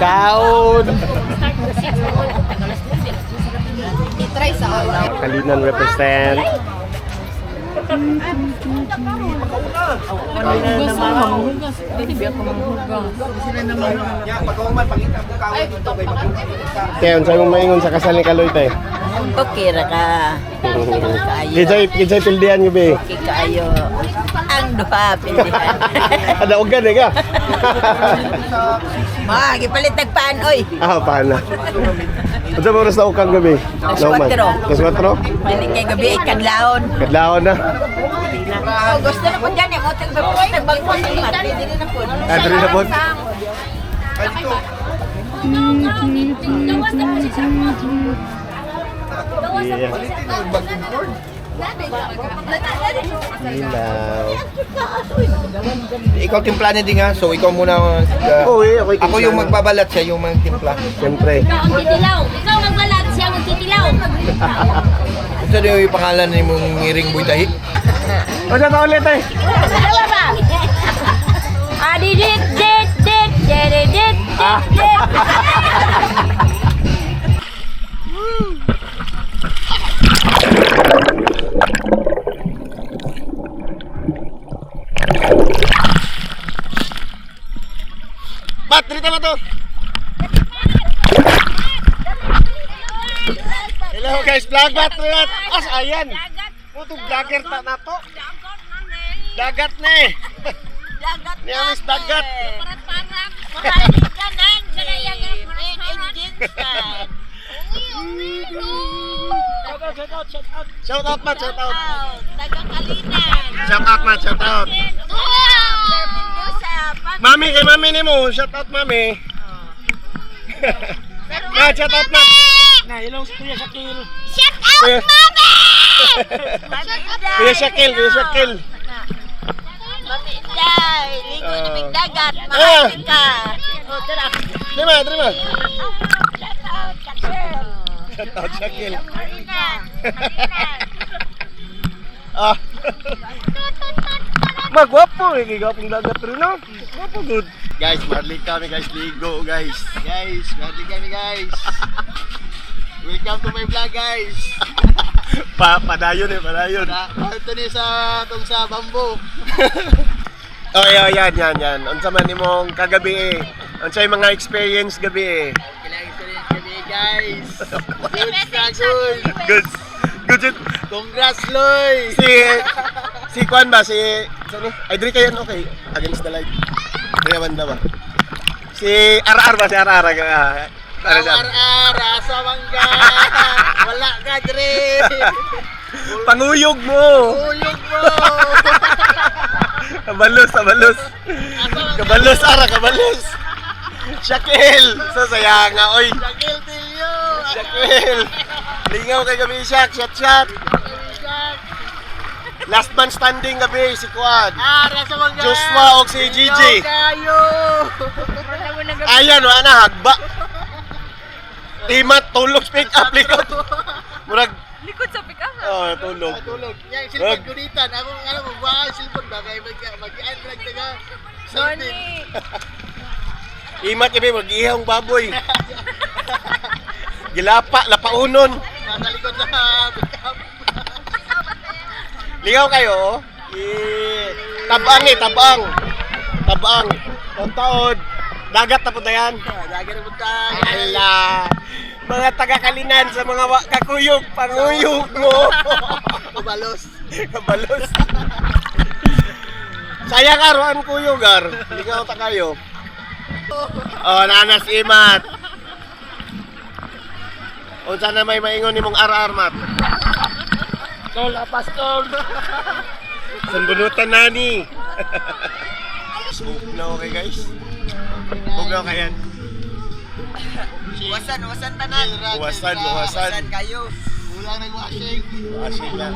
Kaon. I-try sa oras. Kalinan represent. Kaya unsa mong maingon sa kasal ni Kaloy tay? Okay ra ka. Kijay pildihan gabi. Okay kaayo. Ang duha pindihan. Ada ugan ka. Ma, gipalit tagpaan oy. Paano? Unsa mo oras na ukang gabi? Alas 4. Alas 4? Dili kay gabi kadlawon. Kadlawon na. Oh, gusto na pud gani mo tag bagpo sa mat. Dili na pud. Dili na po. Yeah. Ilaw. Ikaw timpla na din nga, so ikaw muna. Ako yung magbabalat, siya yung magtimpla. Siyempre. Ikaw ang titilaw. Ikaw magbalat, siya ang titilaw. Ito na yung pangalan ni mong ngiring buitahi. O siya pa ulit eh. Dalawa ba? Didit, dit, dit, dit, dit, dit. Bat, dito na to. Hello guys, vlog bat rin. Ayan. Putong vlogger ta na to. Dagat na eh. Dagat. Ni amis dagat. Parat-parat. Makalit ka nang Kanayang red engine style. Shout out man, shout out. Tagang Kalinan. Shout out man, shout out. Mami kay mami ni mo, shout out mami. Ma, shout out man. Na, hello Kuya Shakil. Shut up, mami! Kuya Shakil, Kuya Shakil. Mami Inday, ligo na may dagat, makain ka. O, tara. Terima. Shout out, Shakil. Shout out Shakil. Marina. Ah. Magwapo eh, gigapong dagat rin no? Gwapo good. Guys, marli kami guys, ligo guys. Guys, marli kami guys. Welcome to my vlog guys. Padayon eh, padayon. Ito ni sa itong sa bamboo. Oh, yan. Unsa man nimong kagabi eh. Unsa yung mga experience gabi eh. Kailangan ko rin kami guys. Good. Good. Congrats Loy. Si Kwan ba? Ay, diri kayo okay. Against the light. Diri naman ba? Si RR ba? Si RR. Rasa mangga. Wala ka dre. Panguyog mo. Uyog mo. Kabalos. Kabalos. Shakil. Sasaya nga, oy. Shakil Tilio. Shakil. Lingaw kay gabi, Shak. Shot. Last man standing gabi, si Kwan. Rasa mangga. Joshua o si Gigi. Kayo. Ayan, wala hagba. Timat, tulog, speak up, likod. Murag, Likod sa pick-up. tulog. Tulog. Yang silpon gunitan. Ako alam mo ba silpon ba kay mag-aan taga something. Imat gabi, mag-ihang baboy. Gilapa, lapaunon. Nasa likod sa pick-up. Lingaw kayo, oh. Tabang eh, tabang. Taon. Dagat na po na yan. Dagat na punta. Ala. Mga taga-Kalinan sa mga kakuyog, panguyog mo. Kabalos. Sayang aruan kuyog, ar. Lingaw ta kayo. Oh, nanas imat. Unsa na may maingon nimong ar-ar mat? Tol, pastol. Sanbunutan nani. Bugnaw kay guys. Bugnaw kayan. Wasan tanan. Wasan. Kayo. Kulang ng washing. Washing lang.